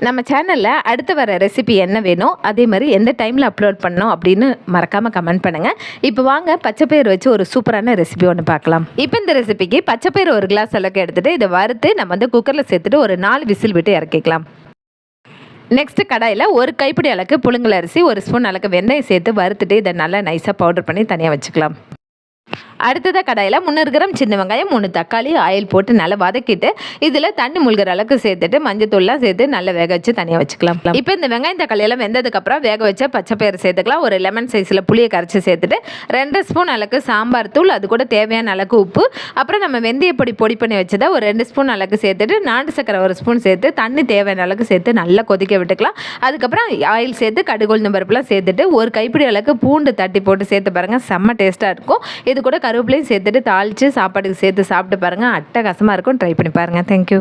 நம்ம சேனலில் அடுத்து வர ரெசிபி என்ன வேணும், அதே மாதிரி எந்த டைமில் அப்லோட் பண்ணணும் அப்படின்னு மறக்காமல் கமெண்ட் பண்ணுங்கள். இப்போ வாங்க பச்சைப்பயிறு வச்சு ஒரு சூப்பரான ரெசிபி ஒன்று பார்க்கலாம். இப்போ இந்த ரெசிபிக்கு பச்சைப்பயிறு 1 கிளாஸ் அளவுக்கு எடுத்துகிட்டு இதை வறுத்து நம்ம குக்கரில் சேர்த்துட்டு ஒரு 4 விசில் விட்டு இறக்கிக்கலாம். நெக்ஸ்ட்டு கடாயில் 1 கைப்பிடி அளவுக்கு புழுங்கல் அரிசி, 1 ஸ்பூன் அளவுக்கு வெந்தயம் சேர்த்து வறுத்துட்டு இதை நல்லா நைஸாக பவுடர் பண்ணி தனியாக வச்சுக்கலாம். அடுத்ததாக கடாயில் 300 கிராம் சின்ன வெங்காயம், 3 தக்காளி, ஆயில் போட்டு நல்லா வதக்கிட்டு இதில் தண்ணி முழுகிற அளவுக்கு சேர்த்துட்டு மஞ்சத்தூள்லாம் சேர்த்து நல்லா வேக வச்சு தனியாக வச்சுக்கலாம். இப்போ இந்த வெங்காயம் தக்காளி எல்லாம் வெந்ததுக்கப்புறம் வேக வச்ச பச்சைப்பயிறு சேர்த்துக்கலாம். ஒரு லெமன் சைஸில் புளியை கரைச்சி சேர்த்துட்டு 2 ஸ்பூன் அளவுக்கு சாம்பார் தூள், அது கூட தேவையான அளவுக்கு உப்பு, அப்புறம் நம்ம வெந்தயப்பொடி பொடி பண்ணி வச்சதை ஒரு 2 ஸ்பூன் அளவுக்கு சேர்த்துட்டு நாட்டு சக்கரை 1 ஸ்பூன் சேர்த்து தண்ணி தேவையான அளவுக்கு சேர்த்து நல்லா கொதிக்க விட்டுக்கலாம். அதுக்கப்புறம் ஆயில் சேர்த்து கடுகு உளுந்தம் பருப்புலாம் சேர்த்துட்டு 1 கைப்பிடி அளவுக்கு பூண்டு தட்டி போட்டு சேர்த்து பாருங்கள், செம்ம டேஸ்ட்டாக இருக்கும். இது கூட கருவேப்பிலையும் சேர்த்துட்டு தாளித்து சாப்பாட்டுக்கு சேர்த்து சாப்பிட்டு பாருங்கள், அட்டகாசமாக இருக்கும். ட்ரை பண்ணி பாருங்கள். தேங்க்யூ.